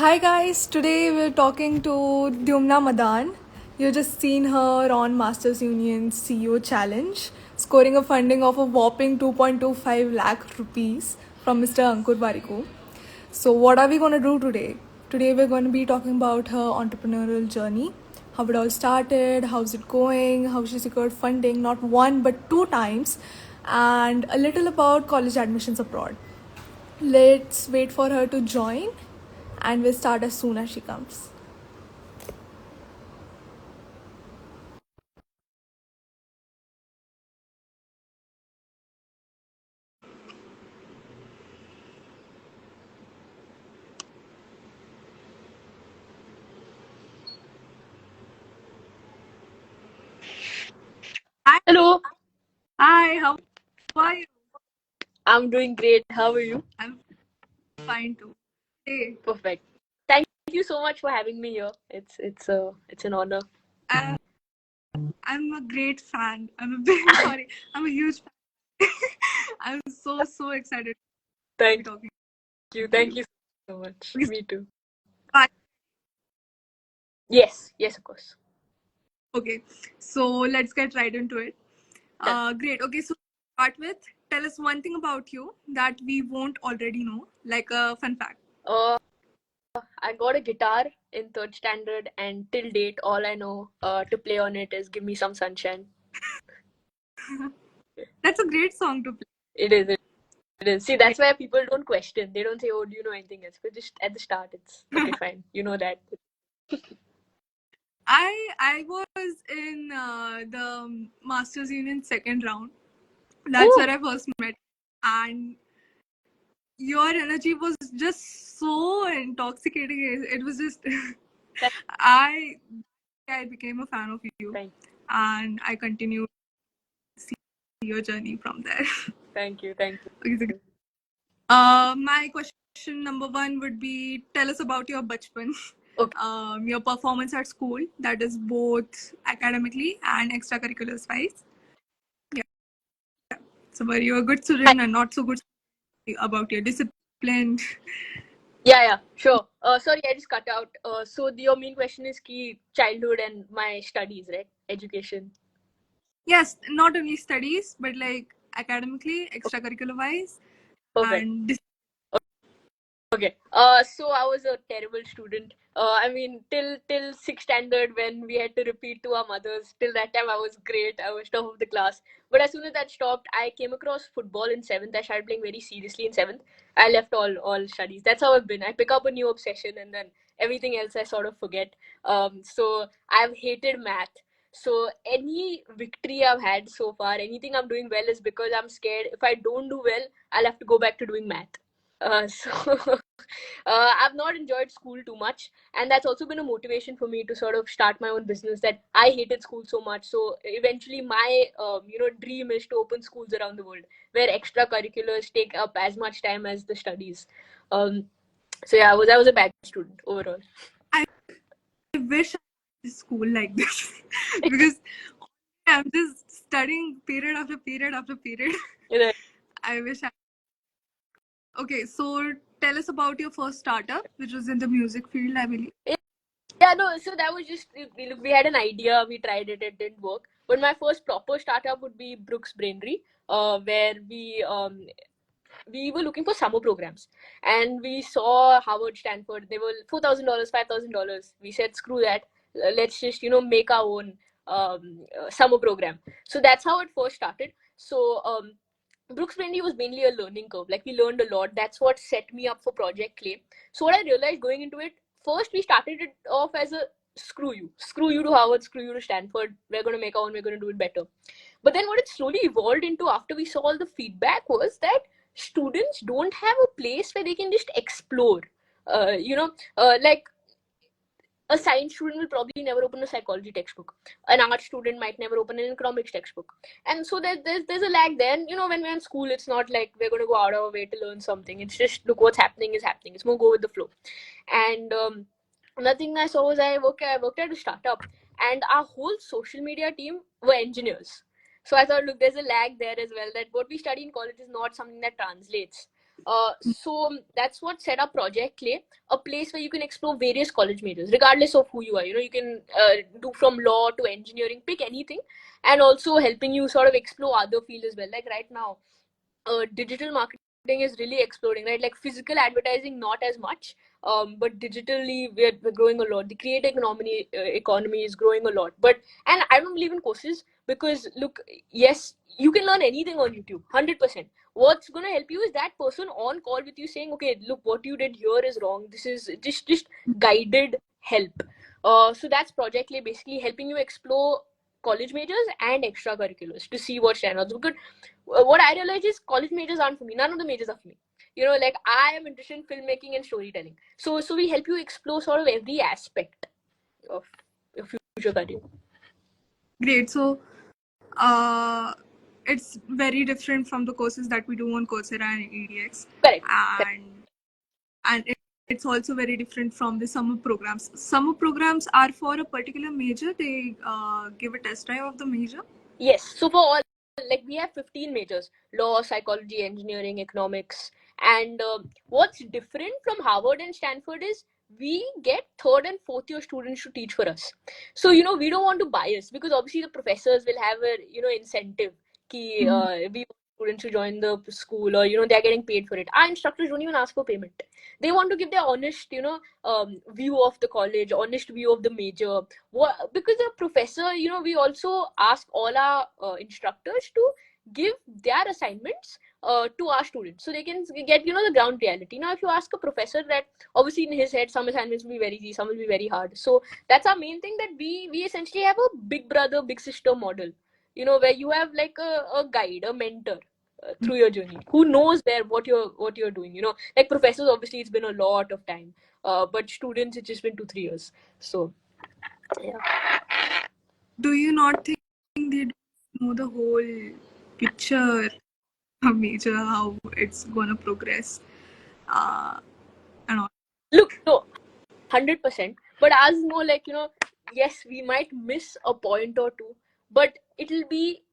Hi guys, today we're talking to Dyumna Madan. You just seen her on Masters Union's CEO Challenge, scoring a funding of a whopping 2.25 lakh rupees from Mr. Ankur Bariko. So what are we going to do today? Today we're going to be talking about her entrepreneurial journey, how it all started, how's it going, how she secured funding not one but two times, and a little about college admissions abroad. Let's wait for her to join and we'll start as soon as she comes. Hi, Hello, hi, how are you? I'm doing great. How are you? I'm fine too. Hey, Perfect. Thank you so much for having me here. It's an honor. I, I'm a great fan. I'm a big sorry. I'm a huge fan. I'm so excited to be Thank talking you. to Thank you. you so much. Okay, Me too. fine. Yes, of course. Okay, so let's get right into it. Done. Great. Okay, so start with tell us one thing about you that we won't already know, like a fun fact. Uh, I got a guitar in third standard, and till date, all I know to play on it is "Give Me Some Sunshine." That's a great song to play. It is. It is. See, that's why people don't question. They don't say, "Oh, do you know anything else?" But just at the start, it's okay, fine. You know that. I was in the Masters Union second round. That's Oh, where I first met, and your energy was just so intoxicating. It was just thank, I I became a fan of you, thank, and I continued to see your journey from there. thank Okay, you. my question number one would be: tell us about your bachpan, Okay. your performance at school. That is both academically and extracurriculars wise. Yeah. So were you a good student and not so good about your discipline? Yeah, sure. Sorry, I just cut out. So your main question is key childhood and my studies, right? Education. Yes, not only studies, but like academically, extracurricular wise, Perfect. and Okay. So I was a terrible student. I mean, till sixth standard when we had to repeat to our mothers. Till that time, I was great. I was top of the class. But as soon as that stopped, I came across football in seventh. I started playing very seriously in seventh. I left all studies. That's how I've been. I pick up a new obsession and then everything else I sort of forget. So I've hated math. So any victory I've had so far, anything I'm doing well is because I'm scared. If I don't do well, I'll have to go back to doing math. So I've not enjoyed school too much, and that's also been a motivation for me to sort of start my own business. That I hated school so much, so eventually my dream is to open schools around the world where extracurriculars take up as much time as the studies. Um, so yeah, I was a bad student overall. I wish I had school like this because I'm just studying period after period after period. Right. I wish I. Okay, so tell us about your first startup, which was in the music field, I believe. Yeah, no, so that was just we had an idea, we tried it, it didn't work. But my first proper startup would be Brooks Brainery, where we were looking for summer programs, and we saw Harvard, Stanford. They were $4,000, $5,000. We said, screw that. Let's just make our own summer program. So that's how it first started. So Brooks Brainery was mainly a learning curve. Like, we learned a lot. That's what set me up for Project Clay. So what I realized going into it, first we started it off as a screw you to Harvard, screw you to Stanford. We're going to make our own. We're going to do it better. But then what it slowly evolved into after we saw all the feedback was that students don't have a place where they can just explore. Like, a science student will probably never open a psychology textbook. An art student might never open an economics textbook. And so there's a lag there. And, when we're in school, it's not like we're going to go out of our way to learn something. It's just, look, what's happening is happening. It's more go with the flow. And another thing I saw was I worked at a startup, and our whole social media team were engineers. So I thought, look, there's a lag there as well, that what we study in college is not something that translates. So that's what set up Project Clay, a place where you can explore various college majors, regardless of who you are. You can do from law to engineering, pick anything, and also helping you sort of explore other fields as well. Like right now, digital marketing is really exploding, right? Like physical advertising, not as much, but digitally we're growing a lot. The creator economy is growing a lot. But and I don't believe in courses because look, yes, you can learn anything on YouTube, 100%. What's gonna help you is that person on call with you saying, okay, look, what you did here is wrong. This is just guided help. So that's Project Lay, basically helping you explore college majors and extracurriculars to see what stands out. Because what I realized is college majors aren't for me. None of the majors are for me. Like I am interested in filmmaking and storytelling. So we help you explore sort of every aspect of your future career. Great. So, uh, it's very different from the courses that we do on Coursera and EDX, Correct. and it's also very different from the summer programs. Summer programs are for a particular major. They give a test drive of the major. Yes. So for all, like we have 15 majors: law, psychology, engineering, economics. And what's different from Harvard and Stanford is we get third and fourth year students to teach for us. So we don't want to bias, because obviously the professors will have a incentive ki we want students to join the school, or they're getting paid for it. Our instructors don't even ask for payment. They want to give their honest view of the college, honest view of the major. Because the professor, we also ask all our instructors to give their assignments to our students, so they can get the ground reality. Now if you ask a professor, that obviously in his head some assignments will be very easy, some will be very hard. So that's our main thing, that we essentially have a big brother big sister model, where you have like a guide, a mentor through your journey, who knows what you're doing. Like professors, obviously it's been a lot of time, but students it's just been 2-3 years. So yeah. Do you not think they know the whole picture, a major, how it's gonna progress, and all? Look, no, 100%. But as more like, yes, we might miss a point or two, but it'll be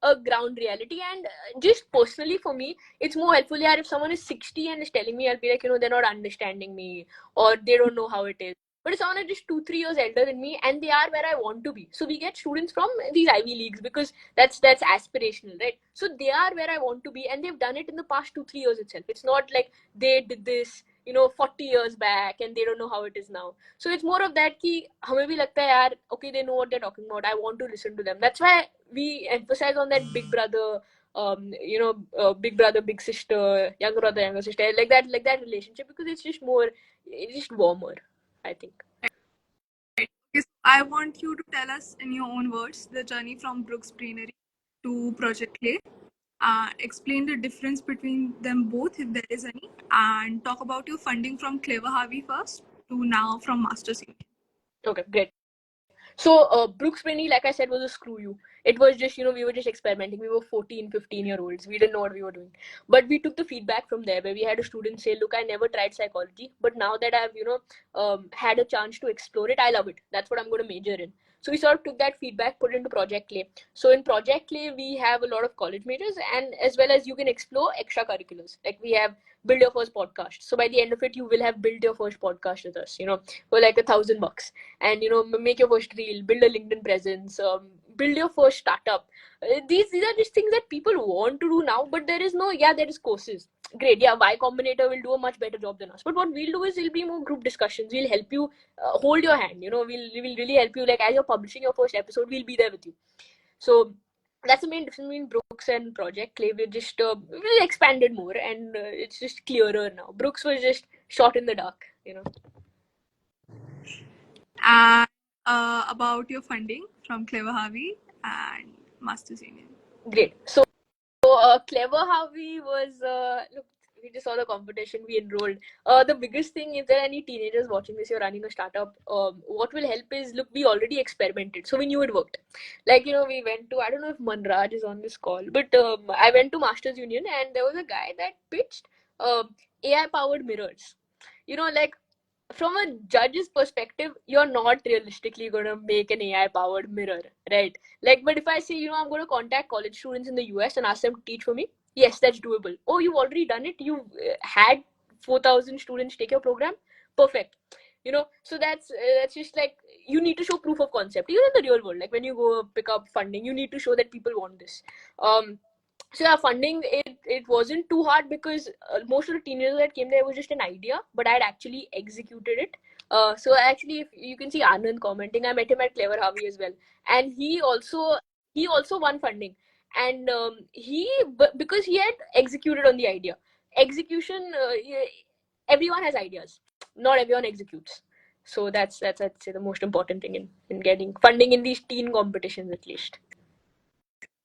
a ground reality. And just personally for me, it's more helpful, yeah, if someone is 60 and is telling me, I'll be like, they're not understanding me, or they don't know how it is. But if someone is just 2-3 years elder than me and they are where I want to be. So we get students from these Ivy Leagues because that's aspirational, right? So they are where I want to be, and they've done it in the past 2-3 years itself. It's not like they did this 40 years back and they don't know how it is now. So it's more of that ki hame bhi lagta hai yaar, okay, they know what they're talking about, I want to listen to them. That's why we emphasize on that big brother, big brother big sister, younger brother younger sister, like that relationship, because it's just warmer, I think. Okay, so I want you to tell us in your own words the journey from Brooks Brainery to Project Clay. Explain the difference between them both, if there is any, and talk about your funding from Clever Harvey first to now from Masters Union. Okay, great. So Brooks Brainery, like I said, was a screw you. It was just, we were just experimenting. We were 14, 15-year-olds. We didn't know what we were doing. But we took the feedback from there, where we had a student say, look, I never tried psychology, but now that I've, had a chance to explore it, I love it. That's what I'm going to major in. So we sort of took that feedback, put it into Project Clay. So in Project Clay, we have a lot of college majors, and as well as you can explore extracurriculars. Like we have build your first podcast. So by the end of it, you will have built your first podcast with us, for like $1,000. And make your first reel, build a LinkedIn presence, build your first startup. These are just things that people want to do now, but there is courses. Great, yeah, Y Combinator will do a much better job than us. But what we'll do is it'll be more group discussions. We'll help you, hold your hand. We'll really help you. Like as you're publishing your first episode, we'll be there with you. So that's the main difference between Brooks and Project Clay. We expanded more, and it's just clearer now. Brooks was just shot in the dark. And about your funding from Clever Harvey and Masters Union. Great. So Clever Harvey was, look, we just saw the competition, we enrolled. The biggest thing, if there are any teenagers watching this, you're running a startup, what will help is, look, we already experimented, so we knew it worked. Like, we went to, I don't know if Manraj is on this call, but I went to Masters Union, and there was a guy that pitched AI powered mirrors. Like, from a judge's perspective, you're not realistically going to make an AI powered mirror, right? Like, but if I say, I'm going to contact college students in the US and ask them to teach for me, Yes, that's doable. Oh, you've already done it. You had 4,000 students take your program. Perfect. So that's just like you need to show proof of concept. Even in the real world, like when you go pick up funding, you need to show that people want this. So yeah, funding it wasn't too hard because most of the teenagers that came there was just an idea, but I had actually executed it. So actually, if you can see Anand commenting, I met him at Clever Harvey as well, and he also won funding, and because he had executed on the idea. Execution, everyone has ideas, not everyone executes. So that's I'd say the most important thing in getting funding in these teen competitions at least.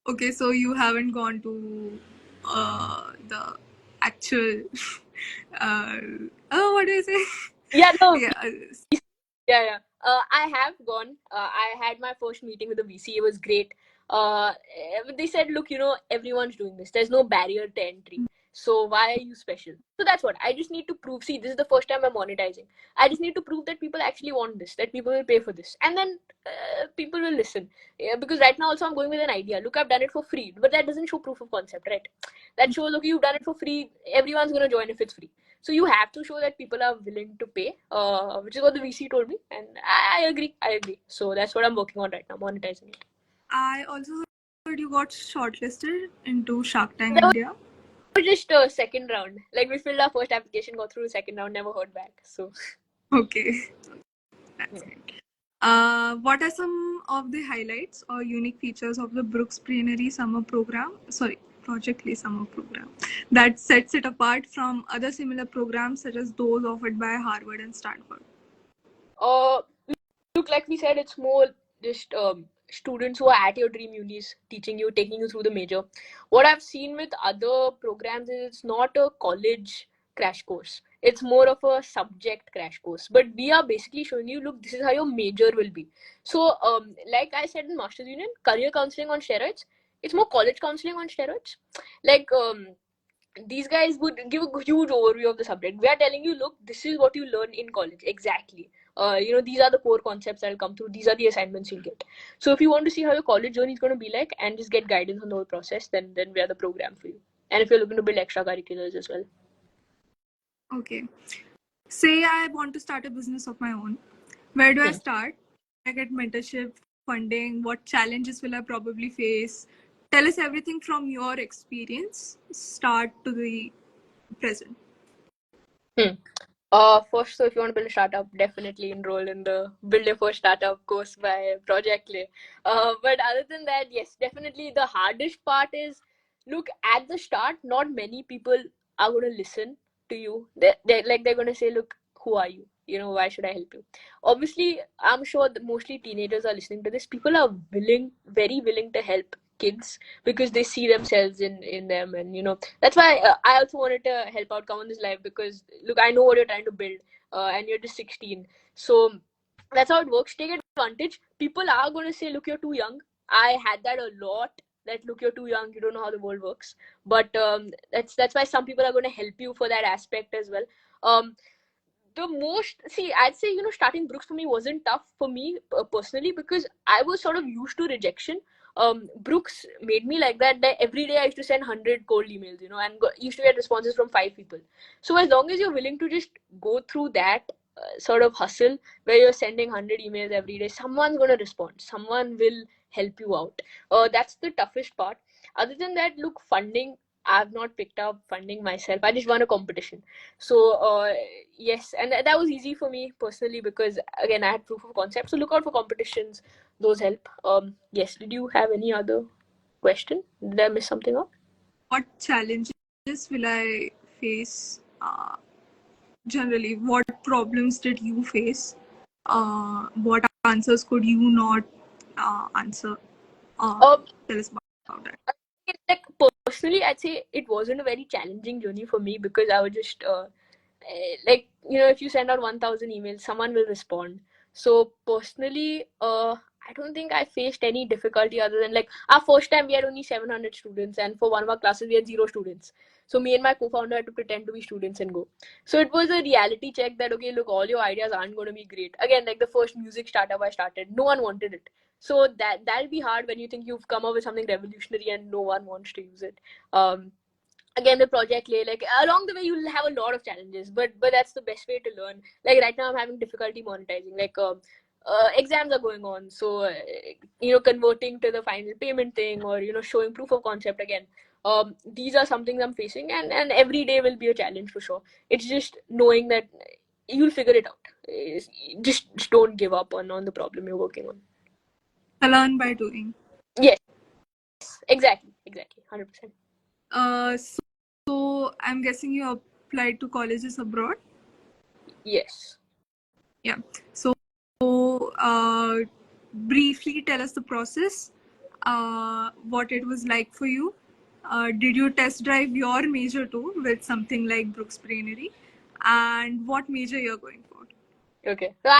Okay, so you haven't gone to the actual. Uh, oh, what do I say? Yeah, no, Yeah. yeah. I have gone. I had my first meeting with the VC. It was great. They said, look, everyone's doing this. There's no barrier to entry. So why are you special? So that's what I just need to prove. See, this is the first time I'm monetizing. I just need to prove that people actually want this, that people will pay for this, and then people will listen. Yeah, because right now also I'm going with an idea. Look, I've done it for free, but that doesn't show proof of concept, right? That shows, okay, you've done it for free. Everyone's gonna join if it's free. So you have to show that people are willing to pay, which is what the VC told me, and I agree. I agree. So that's what I'm working on right now, monetizing it. I also heard you got shortlisted into Shark Tank That India. was just a second round. Like we filled our first application, got through the second round, never heard back. So Okay, that's great. What are some of the highlights or unique features of the Brooks Brainery Summer Program? Sorry, Project Lee Summer Program that sets it apart from other similar programs such as those offered by Harvard and Stanford? uh, look, like we said, it's more just students who are at your dream unis teaching you, taking you through the major. What I've seen with other programs is it's not a college crash course. It's more of a subject crash course. But we are basically showing you, look, this is how your major will be. So, like I said in Masters Union, career counseling on steroids. It's more college counseling on steroids. Like these guys would give a huge overview of the subject. We are telling you, look, this is what you learn in college exactly. These are the core concepts that will come through. These are the assignments you'll get. So if you want to see how your college journey is going to be like and just get guidance on the whole process, then we are the program for you. And if you're looking to build extracurriculars as well. Okay. Say I want to start a business of my own. Where do I start? I get mentorship, funding, what challenges will I probably face? Tell us everything from your experience, start to the present. Hmm. First, so if you want to build a startup, definitely enroll in the Build Your First Startup course by Project Lay. But other than that, yes, definitely the hardest part is, look, at the start, not many people are going to listen to you. They're going to say, look, who are you? Why should I help you? Obviously, I'm sure that mostly teenagers are listening to this. People are very willing to help kids because they see themselves in them, and that's why I also wanted to help out, come on this live, because look, I know what you're trying to build, and you're just 16. So that's how it works. Take advantage. People are going to say, look, you're too young. I had that a lot, that look, you're too young, you don't know how the world works. But that's why some people are going to help you for that aspect as well. The most, see, I'd say, starting Brooks for me wasn't tough for me personally, because I was sort of used to rejection. Brooks made me like that every day I used to send 100 cold emails, and used to get responses from 5 people. So as long as you're willing to just go through that sort of hustle where you're sending 100 emails every day, someone's going to respond, someone will help you out. That's the toughest part. Other than that, look, funding, I've not picked up funding myself. I just won a competition. So yes, and that was easy for me personally, because again, I had proof of concept. So look out for competitions; those help. Yes. Did you have any other question? Did I miss something out? What challenges will I face generally? What problems did you face? What answers could you not answer? Um, Tell us about that. like personally, I'd say it wasn't a very challenging journey for me, because I was just like, if you send out 1,000 emails, someone will respond. So personally, I don't think I faced any difficulty, other than, like, our first time we had only 700 students, and for one of our classes we had 0 students. So me and my co-founder had to pretend to be students and go. So it was a reality check that, okay, look, all your ideas aren't going to be great. Again, like the first music startup I started, no one wanted it. So that'll be hard when you think you've come up with something revolutionary and no one wants to use it. again the project lay, like along the way you'll have a lot of challenges, but that's the best way to learn. Like right now I'm having difficulty monetizing, like exams are going on, so converting to the final payment thing, or showing proof of concept again. These are some things I'm facing, and every day will be a challenge for sure. It's just knowing that you'll figure it out. Just don't give up on the problem you're working on. Learn by doing. Yes, exactly 100%. So I'm guessing you applied to colleges abroad. Yes. Yeah. So briefly tell us the process, what it was like for you. Did you test drive your major too with something like Brooks Brainery, and what major you're going for? Okay. So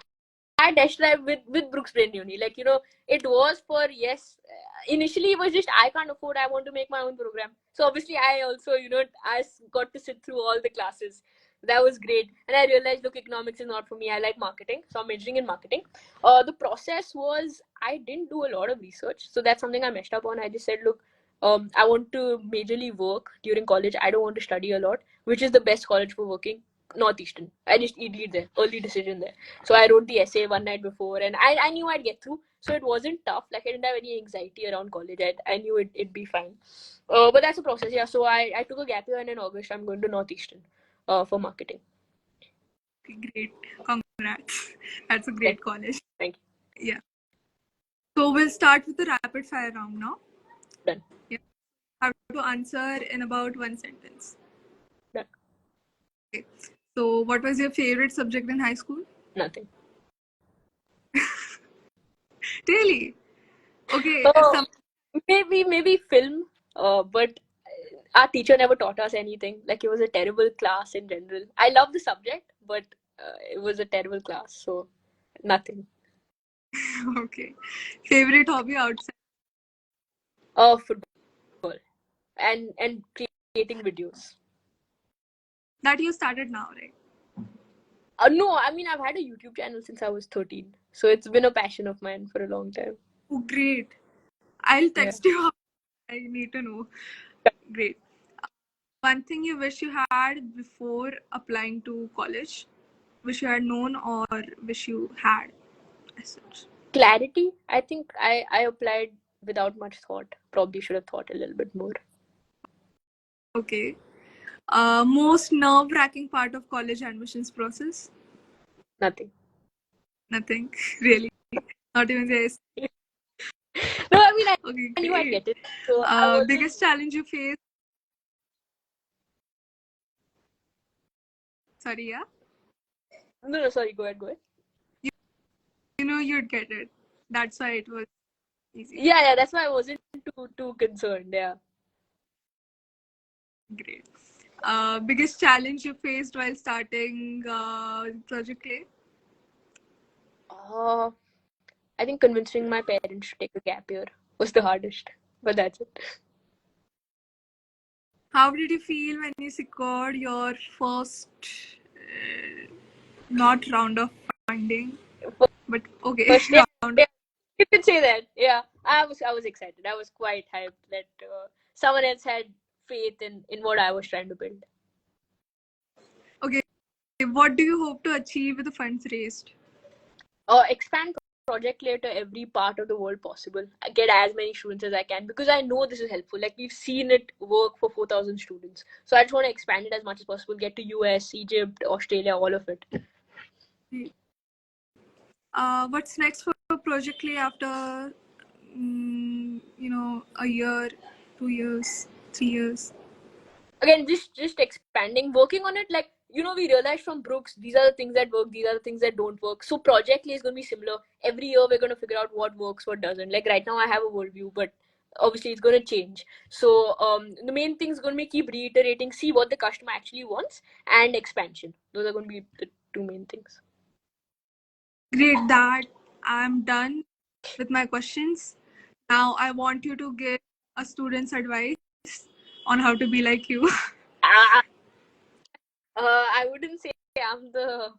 I test drive with Brooks Brainery Uni. Like, it was for, yes, initially it was just I can't afford, I want to make my own program. So obviously I also, got to sit through all the classes. That was great. And I realized, look, economics is not for me. I like marketing. So I'm majoring in marketing. The process was, I didn't do a lot of research. So that's something I messed up on. I just said, look, I want to majorly work during college. I don't want to study a lot, which is the best college for working. Northeastern. I just ED'd there, early decision there. So I wrote the essay one night before, and I knew I'd get through. So it wasn't tough. Like I didn't have any anxiety around college. I knew it'd be fine. But that's a process, yeah. So I took a gap year, and in August I'm going to Northeastern for marketing. Great, congrats. That's a great college. Thank you. Yeah. So we'll start with the rapid fire round now. Done. Yeah. Have to answer in about one sentence. Done. Okay. So what was your favorite subject in high school? Nothing. Really? Okay. Maybe film, but our teacher never taught us anything. Like it was a terrible class in general. I love the subject, but it was a terrible class, so nothing. Okay. Favorite hobby outside? Football and creating videos. That you started now, right? No, I mean I've had a YouTube channel since I was 13, so it's been a passion of mine for a long time. Oh, great. I'll text you. I need to know. Great. One thing you wish you had before applying to college? Wish you had known or wish you had as such? Clarity. I think I applied without much thought. Probably should have thought a little bit more. Okay. Most nerve-wracking part of college admissions process? Nothing. Nothing. Really? Not even this? No, I mean I Okay, knew I'd great. get it. So Biggest challenge you faced? Sorry, yeah? No, sorry. Go ahead. You know you'd get it. That's why it was easy. Yeah. That's why I wasn't too concerned. Yeah. Great. Biggest challenge you faced while starting Project Clay? I think convincing my parents to take a gap year was the hardest, but that's it. How did you feel when you secured your first, not round of funding, but okay, First, yeah, round? you could say that. Yeah, I was excited. I was quite hyped that someone else had faith in what I was trying to build. Okay, what do you hope to achieve with the funds raised? Expand project layer to every part of the world possible. I get as many students as I can because I know this is helpful. Like we've seen it work for 4,000 students. So I just want to expand it as much as possible. Get to US, Egypt, Australia, all of it. What's next for Project Clay after, a year, 2 years, 3 years? Again, just expanding, working on it. Like we realized from Brooks, these are the things that work, these are the things that don't work. So project is going to be similar. Every year we're going to figure out what works, what doesn't. Like right now I have a worldview, but obviously it's going to change. So the main thing is going to be keep reiterating, see what the customer actually wants, and expansion. Those are going to be the two main things. Great, that I'm done with my questions. Now I want you to give a student's advice on how to be like you. I wouldn't say I'm the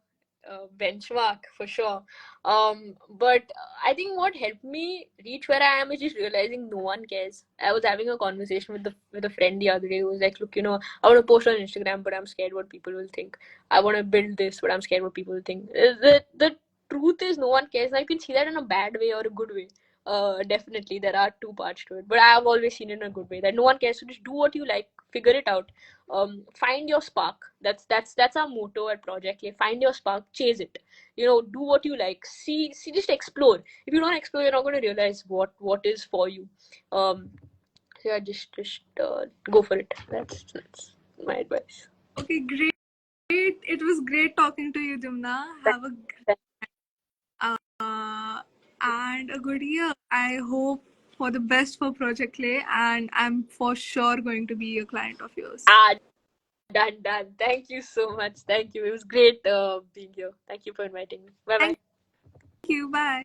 benchmark for sure. But I think what helped me reach where I am is just realizing no one cares. I was having a conversation with a friend the other day who was like, look, I want to post on Instagram, but I'm scared what people will think. I want to build this, but I'm scared what people will think. The truth is no one cares. Now you can see that in a bad way or a good way. Definitely there are two parts to it, but I have always seen it in a good way that no one cares. So just do what you like, figure it out. Find your spark. That's our motto at Project. Like, find your spark, chase it. Do what you like. See, just explore. If you don't explore, you're not going to realize what is for you. So yeah, just go for it. That's my advice. Okay, great. It was great talking to you, Dyumna. Have and a good year. I hope for the best for Project Clay, and I'm for sure going to be a client of yours. Done. Thank you so much. Thank you. It was great being here. Thank you for inviting me. Bye bye. Thank you. Bye.